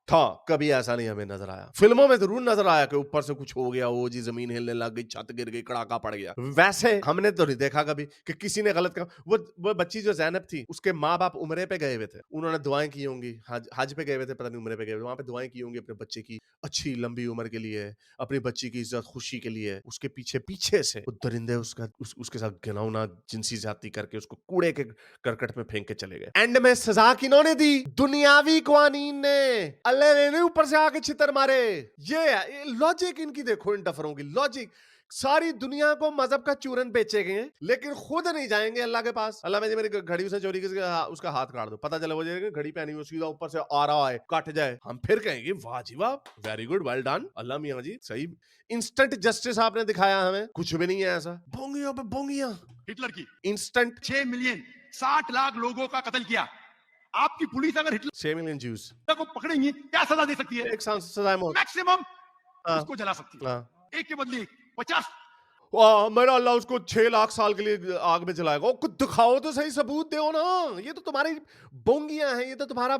था, कभी ऐसा नहीं हमें नजर आया। फिल्मों में जरूर नजर आया कि ऊपर से कुछ हो गया, वो जी जमीन हिलने लग गई, छत गिर गई, कड़ाका पड़ गया। वैसे हमने तो नहीं देखा कभी कि किसी ने गलत काम। वो बच्ची जो ज़ैनब थी, उसके माँ बाप उम्रे पे गए हुए थे, उन्होंने दुआएं की होंगी, हज पे गए हुए थे, पता नहीं उम्रे पे गए हुए, वहां पे दुआएं की होंगी अपने बच्चे की अच्छी लंबी उम्र के लिए, अपनी बच्ची की इज्जत खुशी के लिए। उसके पीछे पीछे से वो दरिंदे उसके साथ घिनौना जिनसी ज्यादती करके उसको कूड़े के करकट में फेंक के चले गए। एंड में सजा किन्होंने दी? दुनियावी कवानीन ने। अल्लाह ने नहीं ऊपर से आके छितर मारे। ये लॉजिक इनकी देखो, इन डफरों की लॉजिक। सारी दुनिया को मजहब का चूरन बेचे गए, लेकिन खुद नहीं जाएंगे अल्लाह के पास। अल्लाह में मेरी घड़ी उसे चोरी की, उसका हाथ काट दो, पता चला वो घड़ी पहनी हुई सीधा ऊपर से आ रहा है, कट जाए, हम फिर कहेंगे वाह जी वाह, वेरी गुड, वेल डन अल्लाह मियां जी, सही। इंस्टेंट जस्टिस आपने दिखाया हमें, कुछ भी नहीं है ऐसा। बोंगियों पे बोंगियां। हिटलर की इंस्टेंट 6 मिलियन 60 लाख लोगों का कत्ल किया। आपकी पुलिस अगर हिटलर 6 मिलियन ज्यूज को पकड़ेंगी क्या सजा दे सकती है? एक साल सजाए मौत। मैक्सिमम हाँ, उसको जला सकती है, हाँ। एक के बदले 50। वाह, मेरा अल्लाह उसको 6 लाख साल के लिए आग में जलाएगा। ओ, कुछ दिखाओ तो सही, सबूत दो ना। ये तो तुम्हारी बोंगियां हैं, ये तो तुम्हारा,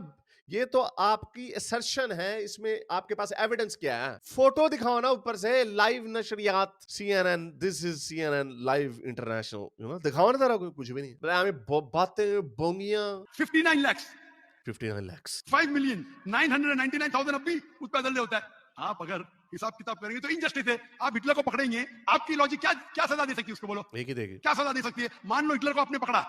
ये तो आपकी असर्शन है, इसमें आपके पास एविडेंस क्या है? फोटो दिखाओ ना ऊपर से, लाइव नशरियात, CNN, this is CNN live international, you know, दिखाओ ना जरा, कुछ भी नहीं। हमें बातें बोंगियां। 59 लाख 59 lakhs 5 मिलियन 999,000 अब भी उस पर बदलने होता है। आप अगर हिसाब किताब करेंगे तो इनजस्टिस है। आप हिटलर को पकड़ेंगे, आपकी लॉजिक क्या क्या सजा दे सकती है उसको? बोलो, एक ही देगी। क्या सजा दे सकती है? मान लो हिटलर को आपने पकड़ा,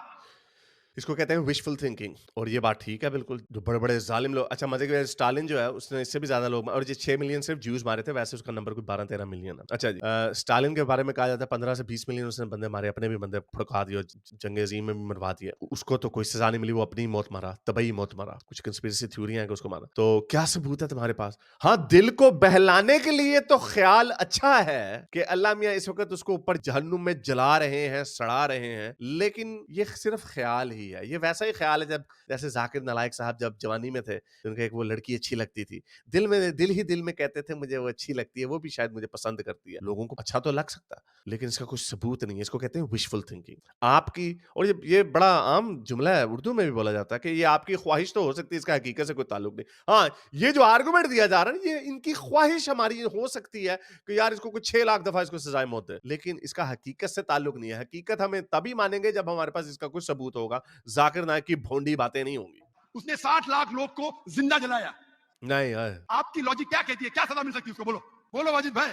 इसको कहते हैं विशफुल थिंकिंग, और ये बात ठीक है बिल्कुल। जो बड़े बड़े जालिम लोग, अच्छा मजे की बात, स्टालिन जो है उसने इससे भी ज्यादा लोग, और जो 6 मिलियन सिर्फ ज्यूज मारे थे, वैसे उसका नंबर कोई 12-13 मिलियन है। अच्छा जी, स्टालिन के बारे में कहा जाता है 15 से 20 मिलियन उसने बंदे मारे, अपने भी बंदे फड़का दिए, जंग अजीम में भी मरवा दिए। उसको तो कोई सजा नहीं मिली, वो अपनी मौत मारा, तबई मौत मारा। कुछ कंस्पिरेसी थ्योरी है कि उसको मारा। तो क्या सबूत है तुम्हारे पास? हाँ, दिल को बहलाने के लिए तो ख्याल अच्छा है कि अल्लाह मियां इस वक्त उसको ऊपर जहन्नुम में जला रहे हैं, सड़ा रहे हैं, लेकिन ये सिर्फ ख्याल ही है। ये वैसा ही ख्याल है जब जैसे जाकिर नालायक साहब जब जवानी में थे, उनके एक वो लड़की अच्छी लगती थी, दिल में कहते थे मुझे वो अच्छी लगती है, वो भी शायद मुझे पसंद करती है। लोगों को अच्छा तो लग सकता है, लेकिन इसका कुछ सबूत नहीं है। इसको कहते हैं विशफुल थिंकिंग। आपकी, और ये बड़ा आम जुमला है, उर्दू में भी बोला जाता है कि ये आपकी ख्वाहिश तो हो सकती है, इसका हकीकत से कोई ताल्लुक नहीं। हाँ, ये जो आर्गुमेंट दिया जा रहा है, ये इनकी ख्वाहिश हमारी हो सकती है कि यार इसको कुछ 6 लाख दफा इसको सजाए मौत दे, लेकिन इसका हकीकत से ताल्लुक नहीं है। हकीकत हमें तभी मानेंगे जब हमारे पास इसका कुछ सबूत होगा। जाकिर नायक की भोंडी बातें नहीं होंगी। उसने 60 लाख लोग को जिंदा जलाया। नहीं यार, आपकी लॉजिक क्या कहती है? क्या सजा मिल सकती है उसको? बोलो बोलो वाजिद भाई।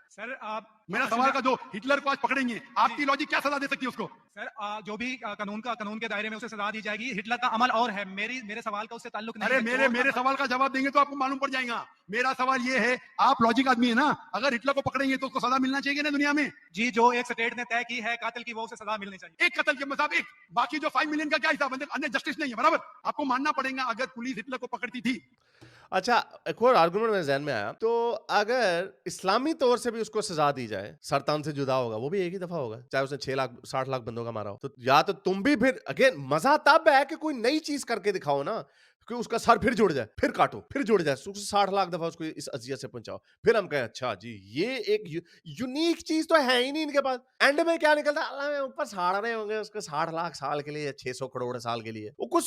सर आप मेरा सवाल का जो हिटलर को आज पकड़ेंगे, आपकी लॉजिक क्या सजा दे सकती है उसको? सर जो भी कानून के दायरे में उसे सजा दी जाएगी। हिटलर का अमल और है, मेरे सवाल का उससे ताल्लुक नहीं अरे है। मेरे सवाल का जवाब देंगे तो आपको मालूम पड़ जाएगा। मेरा सवाल ये है, आप लॉजिक आदमी है ना, अगर हिटलर को पकड़ेंगे तो उसको सजा मिलना चाहिए ना दुनिया में? जी, जो एक स्टेट ने तय की है कातिल की, वो उसे सजा मिलनी चाहिए। एक कत्ल के मतलब एक, बाकी जो 5 मिलियन का क्या हिसाब? अन्य जस्टिस नहीं है, बराबर? आपको मानना पड़ेगा अगर पुलिस हिटलर को पकड़ती थी। अच्छा, एक और आर्गुमेंट मेरे ज़हन में आया, तो अगर इस्लामी तौर से भी उसको सजा दी जाए, सरतान से जुदा होगा, वो भी एक ही दफा होगा, चाहे उसने 6 लाख 60 लाख बंदों का मारा हो। तो या तो तुम भी फिर अगेन, मजा तब है कि कोई नई चीज करके दिखाओ ना, कि उसका सर फिर जुड़ जाए, फिर काटो, फिर जुड़ जाए, 60 लाख दफा उसको इस अजियत से पहुंचाओ, फिर हम कहें अच्छा जी ये एक यूनिक चीज तो है ही नहीं इनके पास। एंड में क्या निकलता है? अल्लाह में ऊपर साड़ रहे होंगे उसको 60 लाख साल के लिए, 600 करोड़ साल के लिए। वो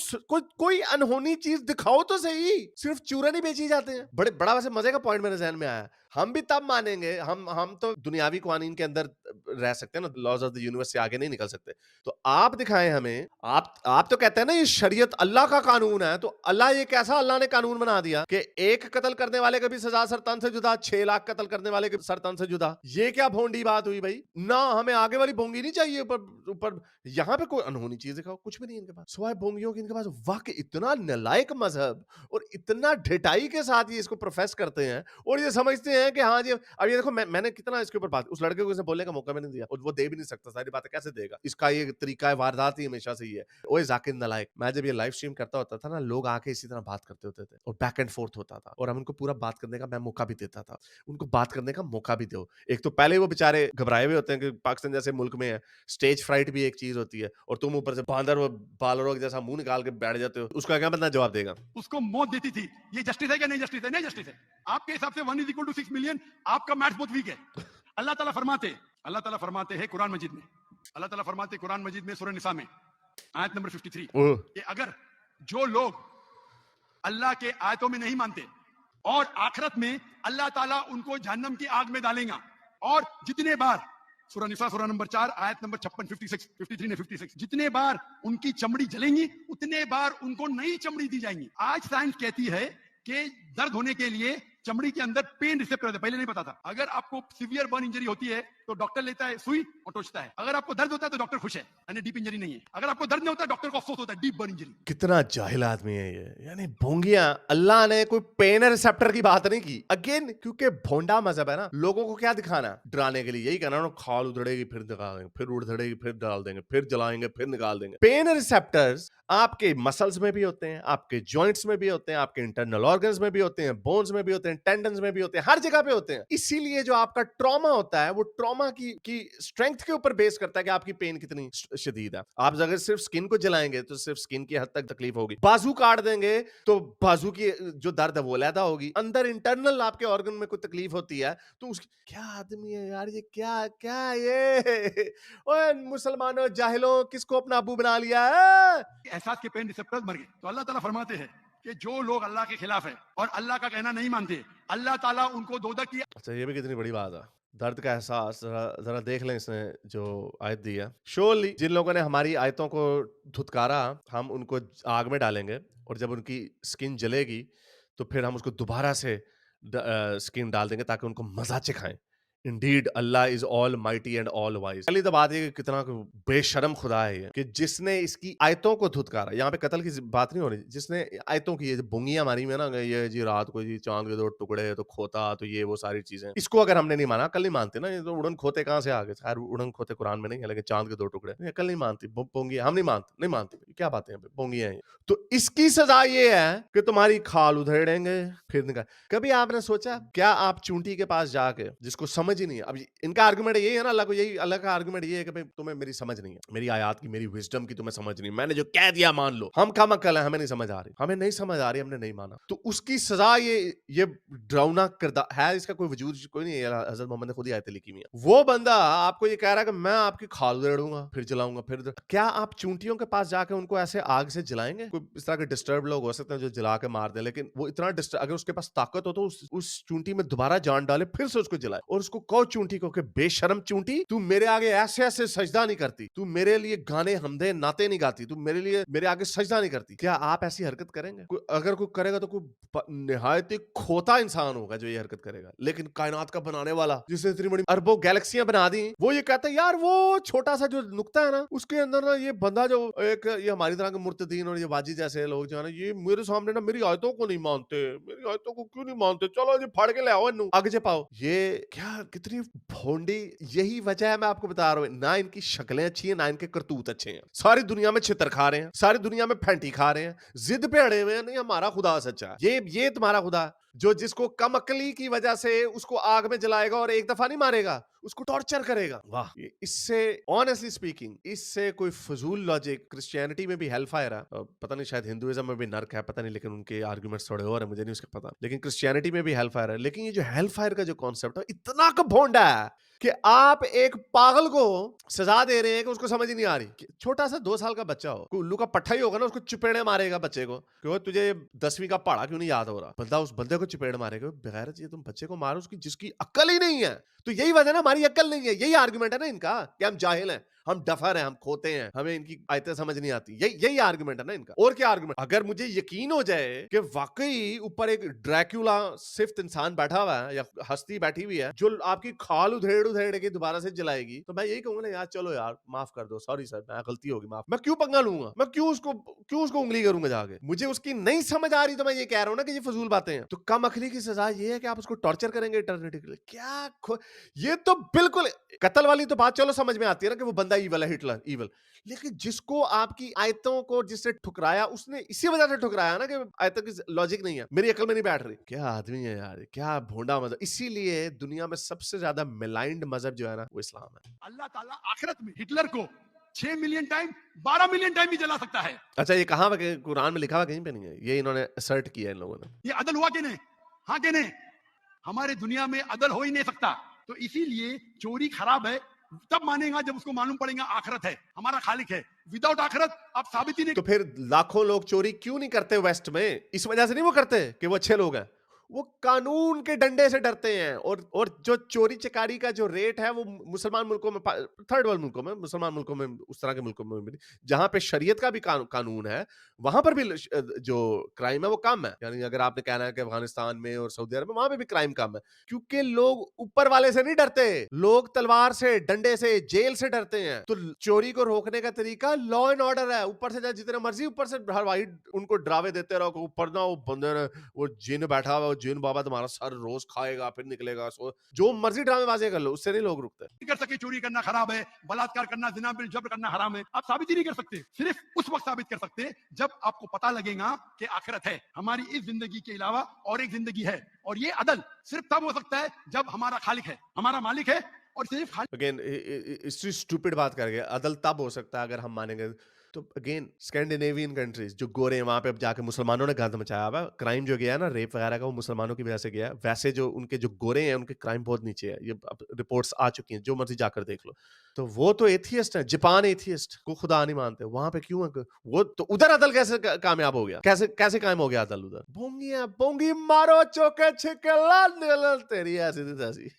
कोई अनहोनी चीज दिखाओ तो सही, सिर्फ चूरन ही बेची जाते हैं। बड़ा वैसे मजे का पॉइंट मेरे जहन में आया। हम भी तब मानेंगे, हम तो दुनियावी कानून के अंदर रह सकते हैं ना, लॉज ऑफ द यूनिवर्स से आगे नहीं निकल सकते। तो आप दिखाएं हमें, आप तो कहते हैं ना ये शरीयत अल्लाह का कानून है, तो अल्लाह, ये कैसा अल्लाह ने कानून बना दिया कि एक कत्ल करने वाले का भी सजा सरतन से जुदा, 6 लाख कत्ल करने वाले के सरतन से जुदा? ये क्या भोंडी बात हुई भाई? ना हमें आगे वाली भोंगी नहीं चाहिए, ऊपर यहाँ पे कोई अनहोनी चीज दिखाओ, कुछ भी नहीं इनके पास, सिवाय भोंगियों के इनके पास। वाकई इतना नालायक मजहब, और इतना ढिठाई के साथ ये इसको प्रोफेस करते हैं, और ये समझते हैं कि हाँ जी। अब ये देखो, मैंने कितना इसके ऊपर बात, उस लड़के को इसे बोलने का मौका भी नहीं दिया, और वो दे भी नहीं सकता, सारी बातें कैसे देगा? इसका ये तरीका है, वारदात ही हमेशा से ही है। ओए जाकिर नालायक, मैं जब ये लाइव स्ट्रीम करता होता था ना, लोग आके इसी तरह बात करते होते थे, और बैक एंड फोर्थ होता था, और हम उनको पूरा बात करने का मैं मौका भी देता था। उनको बात करने का मौका भी दो। एक तो पहले वो बेचारे घबराए हुए होते हैं कि पाकिस्तान जैसे मुल्क में है, स्टेज फ्राइट भी एक चीज होती है, और तुम ऊपर से बांदर वो बालरों जैसा मुंह निकाल के बैठ जाते हो, उसका क्या बंदा जवाब देगा? उसको मौत देती थी। ये जस्टिस है क्या? नहीं जस्टिस है, नहीं जस्टिस है। आपके हिसाब से 1 = 6 मिलियन, आपका मैथ्स बहुत वीक है। अल्लाह ताला फरमाते हैं कुरान मजीद में, अल्लाह ताला फरमाते हैं कुरान मजीद में सूरह निसा में आयत नंबर 53 कि अगर जो लोग अल्लाह के आयतों में नहीं मानते, और आखिरत में अल्लाह ताला उनको जहन्नम की आग में डालेगा। और जितने बार सूरह निसा सूरह नंबर 4 आयत नंबर 56 56 53 ने 56 जितने बार उनकी चमड़ी जलेंगी उतने बार उनको नई चमड़ी दी जाएंगी। आज साइंस कहती है कि दर्द होने के लिए चमड़ी के अंदर पेन रिसेप्टर होता है, पहले नहीं पता था। अगर आपको सीवियर बर्न इंजरी होती है तो डॉक्टर लेता है सुई और टोचता है। अगर आपको दर्द होता है तो डॉक्टर खुश है, यानी डीप इंजरी नहीं है। अगर आपको दर्द नहीं होता है डॉक्टर को अफसोस होता है, डीप बर्न इंजरी। कितना जाहिल आदमी है ये, यानी भोंगिया। अल्लाह ने कोई पेन रिसेप्टर की बात नहीं की। अगेन क्योंकि भोंडा मजहब है ना, लोगों को क्या दिखाना, डराने के लिए यही कहना, खाल उधड़ेगी फिर निकाल देंगे, फिर उधड़ेगी फिर डाल देंगे, फिर जलाएंगे फिर निकाल देंगे। पेन रिसेप्टर्स आपके मसल्स में भी होते हैं, आपके जॉइंट्स में भी होते हैं, आपके इंटरनल ऑर्गन्स में भी होते हैं, बोन्स में भी होते हैं, टेंडन्स में भी होते हैं, हर जगह पे होते हैं। इसीलिए जो आपका ट्रॉमा होता है वो ट्रॉमा की स्ट्रेंथ के ऊपर बेस करता है कि आपकी पेन कितनी शदीद है। आप अगर सिर्फ स्किन को जलाएंगे तो सिर्फ स्किन की हद तक तकलीफ होगी, बाजू काट देंगे तो बाजू की जो दर्द है वो अलहदा होगी। अंदर इंटरनल आपके ऑर्गन में कोई तकलीफ होती है तो उसकी क्या आदमी है यार, ये क्या क्या ये ओए मुसलमानों जाहिलों, किसको अपना अबू बना लिया है? एहसास के पेन रिसेप्टर्स मर गए। तो अल्लाह ताला फरमाते हैं कि जो लोग अल्लाह के खिलाफ है और अल्लाह का कहना नहीं मानते, अल्लाह ताला उनको दोज़ख की। अच्छा, ये भी कितनी बड़ी बात है। दर्द का एहसास जरा जरा देख लें इसने जो आयत दी है। श्योरली जिन लोगों ने हमारी आयतों को धुतकारा, हम उनको आग में डालेंगे और जब उनकी स्किन जलेगी तो फिर हम उसको दोबारा से स्किन डाल देंगे ताकि उनको मजा चिखाएं। Indeed Allah is all mighty and all wise. पहली तो बात है कि कितना बेशरम खुदा है ये, कि जिसने इसकी आयतों को धुतकारा। यहाँ पे कत्ल की बात नहीं हो रही, जिसने आयतों की ये जो बुंगियां मारी में ना, ये जी रात को जी चांद के 2 टुकड़े तो खोता तो ये वो सारी चीजें, इसको अगर हमने नहीं माना, कल नहीं मानते ना। ये तो उड़न खोते कहाँ से आ गए? खैर उड़न खोते कुरान में नहीं है, लेकिन चांद के 2 टुकड़े ये कल नहीं मानती। बोंगियां हम नहीं मानते, नहीं मानते, क्या बातें हैं, बोंगियां हैं। तो इसकी सजा ये है कि तुम्हारी खाल उधेड़ेंगे फिर निकाल। कभी आपने सोचा क्या आप चूंटी के पास जाके, जिसको समझ ही नहीं है, अब इनका आर्गुमेंट यही है ना, अल्लाह को यही, अल्लाह का आर्गुमेंट ये है कि भाई तुम्हें मेरी समझ नहीं है, मेरी आयत की, मेरी विजडम की तुम्हें समझ नहीं, मैंने जो कह दिया मान लो। हम कम अक्ल है, हमें नहीं समझ आ रही, हमें नहीं समझ आ रही, हमने नहीं माना। तो उसकी सजा ये डरावना किरदार है, इसका कोई वजूद कोई नहीं है। हजरत मोहम्मद ने खुद ही आयतें लिखी हुई हैं। वो बंदा आपको ये कह रहा है कि मैं आपकी खाल उधेड़ूंगा फिर जलाऊंगा फिर। क्या आप चूंटियों के पास जाके उनको ऐसे आग से जलाएंगे? कोई इस तरह के डिस्टर्ब लोग हो सकते हैं जो जला के मार दे, लेकिन वो इतना अगर उसके पास ताकत हो तो उस चूंटी में दोबारा जान डाले फिर से उसको जलाए, और उसको कहो चूंटी को कि बेशरम चूंटी, तू मेरे आगे ऐसे ऐसे सजदा नहीं करती, तू मेरे लिए गाने हमदे नाते नहीं गाती, तू मेरे लिए मेरे आगे सजदा नहीं करती। क्या आप ऐसी हरकत करेंगे? अगर कोई करेगा तो कोई निहायत ही खोता इंसान होगा जो ये हरकत करेगा। लेकिन कायनात का बनाने वाला, जिसने इतनी बड़ी अरबों गैलेक्सियां बना दी, वो ये कहता है यार वो छोटा सा जो नुक्ता है ना, उसके अंदर ना ये बंदा जो एक ये हमारी तरह के मुर्तदीन और ये बाजी जैसे लोग जो है ना, ये मेरे सामने ना मेरी आयतों को नहीं मानते, मेरी आयतों को क्यों नहीं मानते, चलो जी फाड़ के ले आओ इन्नू आगे पाओ। ये क्या कितनी भोंडी, यही वजह है मैं आपको बता रहा हूँ, ना इनकी शक्लें अच्छी हैं ना इनके करतूत अच्छे हैं। सारी दुनिया में छितर खा रहे हैं, सारी दुनिया में फैंटी खा रहे हैं, जिद पे अड़े हुए हैं, नहीं हमारा खुदा सच्चा है, ये तुम्हारा खुदा जो जिसको कम अकली की वजह से उसको आग में जलाएगा और एक दफा नहीं मारेगा, उसको टॉर्चर करेगा। वाह, इससे ऑनेस्टली स्पीकिंग इससे कोई फजूल लॉजिक। क्रिश्चियनिटी में भी हेल फायर है, पता नहीं शायद हिंदुइज्म में भी नर्क है, पता नहीं, लेकिन उनके आर्गुमेंट्स थोड़े और है, मुझे नहीं उसका पता। लेकिन क्रिश्चियनिटी में भी हेल फायर है। लेकिन ये जो हेल फायर का जो कॉन्सेप्ट है इतना भोंडा है कि आप एक पागल को सजा दे रहे हैं कि उसको समझ ही नहीं आ रही। छोटा सा 2 साल का बच्चा हो, उल्लू का पट्टा ही होगा ना, उसको चपेड़े मारेगा बच्चे को कि वो तुझे 10वीं का पढ़ा क्यों नहीं याद हो रहा, बंदा उस बंदे को चपेड़ मारेगा। बगैर ये तुम बच्चे को मारो उसकी जिसकी अक्ल ही नहीं है। तो यही वजह ना, हमारी अक्ल नहीं है, यही आर्गुमेंट है ना इनका कि हम जाहिल हैं, हम डफर हैं, हम खोते हैं, हमें इनकी आयतें समझ नहीं आती। यही आर्गुमेंट है ना इनका। और क्या आर्गुमेंट? अगर मुझे यकीन हो जाए कि वाकई ऊपर एक ड्रैक्यूला सिफ्त इंसान बैठा हुआ है या हस्ती बैठी हुई है जो आपकी खाल उधेड़ के दोबारा से जलाएगी, तो मैं यही कहूंगा ना यार चलो यार माफ कर दो, सॉरी सर मैं गलती होगी माफ। मैं क्यों पंगा लूंगा, मैं क्यों उसको उंगली करूंगा जाके? मुझे उसकी नहीं समझ आ रही तो मैं ये कह रहा हूं ना कि ये फजूल बातें हैं। तो कम अखली की सजा ये है कि आप उसको टॉर्चर करेंगे इटर्निटी के लिए। क्या ये तो बिल्कुल कत्ल वाली तो बात चलो समझ में आती है ना कि वो बंदा ईवल है, हिटलर ईवल। लेकिन जिसको आपकी आयतों को जिसने ठुकराया, उसने इसी वजह से ठुकराया ना कि आयतों की लॉजिक नहीं है, मेरी अकल में नहीं बैठ रही। क्या आदमी है यार, क्या भोंडा मजहब। इसीलिए दुनिया में सबसे ज्यादा मिलाइंड मजहब जो है ना वो इस्लाम है। अल्लाह ताला आखिरत में हिटलर को 6 मिलियन टाइम 12 मिलियन टाइम भी जला सकता है। अच्छा, ये कहां कुरान में लिखा हुआ? कहीं पे नहीं है, ये इन्होंने असर्ट किया इन लोगों ने। ये अदल हुआ कि नहीं? हाँ कि नहीं? हमारे दुनिया में अदल हो ही नहीं सकता। तो इसीलिए चोरी खराब है, तब मानेगा जब उसको मालूम पड़ेगा आखिरत है, हमारा खालिक है। विदाउट आखिरत आप साबित ही नहीं। तो फिर लाखों लोग चोरी क्यों नहीं करते वेस्ट में? इस वजह से नहीं वो करते कि वो अच्छे लोग हैं, वो कानून के डंडे से डरते हैं। और जो चोरी चकारी का जो रेट है वो मुसलमान मुल्कों में, थर्ड वर्ल्ड मुल्कों में, मुसलमान मुल्कों में, उस तरह के मुल्कों में भी, जहां पे शरीयत का भी कानून है, वहां पर भी जो क्राइम है वो कम है। यानी अगर आपने कहना है कि अफगानिस्तान में और सऊदी अरब में, वहां पे भी क्राइम कम है, क्योंकि लोग ऊपर वाले से नहीं डरते, लोग तलवार से, डंडे से, जेल से डरते हैं। तो चोरी को रोकने का तरीका लॉ एंड ऑर्डर है। ऊपर से जितने मर्जी ऊपर से हलवाई उनको डरावे देते रहो कि ऊपर ना वो बंदे ने, वो जिन बैठा हुआ, वो जिन बाबा तुम्हारा सर रोज खाएगा फिर निकलेगा, सो जो मर्जी ड्रामेबाजी कर लो, उससे नहीं लोग रुकते। नहीं कर सके, चोरी करना खराब है, बलात्कार करना, जिना बिल जब्र करना हराम है, आप साबित ही नहीं कर सकते। सिर्फ उस वक्त साबित कर सकते जब आपको पता लगेगा कि आखिरत है, हमारी इस जिंदगी के अलावा और एक जिंदगी है। और ये अदल सिर्फ तब हो सकता है जब हमारा खालिक है, हमारा मालिक है, और सिर्फ अगेन इतनी स्टूपिड बात कर गए। अदल तब हो सकता है अगर हम मानेंगे तो अगेन स्कैंडिनेवियन कंट्रीज जो गोरे हैं, वहां पे अब जाके मुसलमानों ने गंद मचाया हुआ है। क्राइम जो गया है ना, रेप वगैरह का, वो मुसलमानों की वजह से गया है। वैसे जो उनके जो गोरे हैं उनके क्राइम बहुत नीचे है, ये अब रिपोर्ट्स आ चुकी हैं, जो मर्जी जाकर देख लो। तो वो तो एथियस्ट है, जापान एथियस्ट को खुदा नहीं मानते, वहां पे क्यों है वो? तो उधर अदल कैसे कामयाब हो गया? कैसे कैसे कायम हो गया अदल उधर? बोंगियां बोंगी मारो चौके छिके लाल तेरी ऐसी तैसी।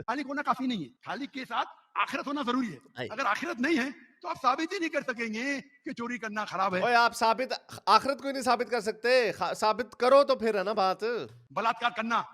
खालिक होना काफी नहीं है, खालिक के साथ आखिरत होना जरूरी है। आई। अगर आखिरत नहीं है तो आप साबित ही नहीं कर सकेंगे कि चोरी करना खराब है। ओए आप साबित, आखिरत को ही नहीं साबित कर सकते, साबित करो तो फिर है ना बात। बलात्कार करना,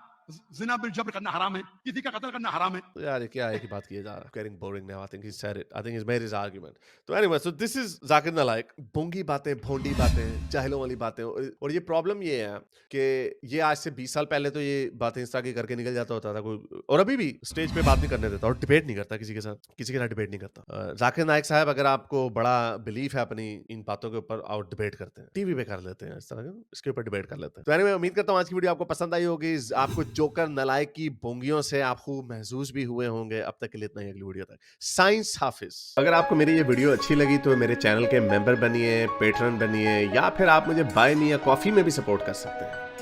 जिना बिल जब्र करना हराम है, किसी का कत्ल करना हराम है। यार ये क्या है की बात किए जा रहा है? Getting boring now. I think he said it. I think he's made his argument. तो anyway, so this is Zakir Naik. Bongi बातें, भोंडी बातें, जाहिलों वाली बातें। और ये प्रॉब्लम ये है कि ये आज से 20 साल पहले तो ये बातें इस तरह की करके निकल जाता होता था कोई, और अभी भी स्टेज पे बात नहीं करने देता और डिबेट नहीं करता किसी के साथ, किसी के साथ डिबेट नहीं करता। जाकिर नाइक साहब, अगर आपको बड़ा बिलीफ है अपनी इन बातों के ऊपर, और डिबेट करते हैं, टीवी पे कर लेते हैं, इस तरह के इसके ऊपर डिबेट कर लेते हैं। तो anyway, उम्मीद करता हूँ आज की वीडियो आपको पसंद आई होगी, आपको जोकर नलायक की बोंगियों से आप खूब महसूस भी हुए होंगे। अब तक के लिए इतना ही, अगली वीडियो तक साइंस हाफिज। अगर आपको मेरी ये वीडियो अच्छी लगी तो मेरे चैनल के मेंबर बनिए, पेट्रन बनिए, या फिर आप मुझे बाय मी या कॉफी में भी सपोर्ट कर सकते हैं।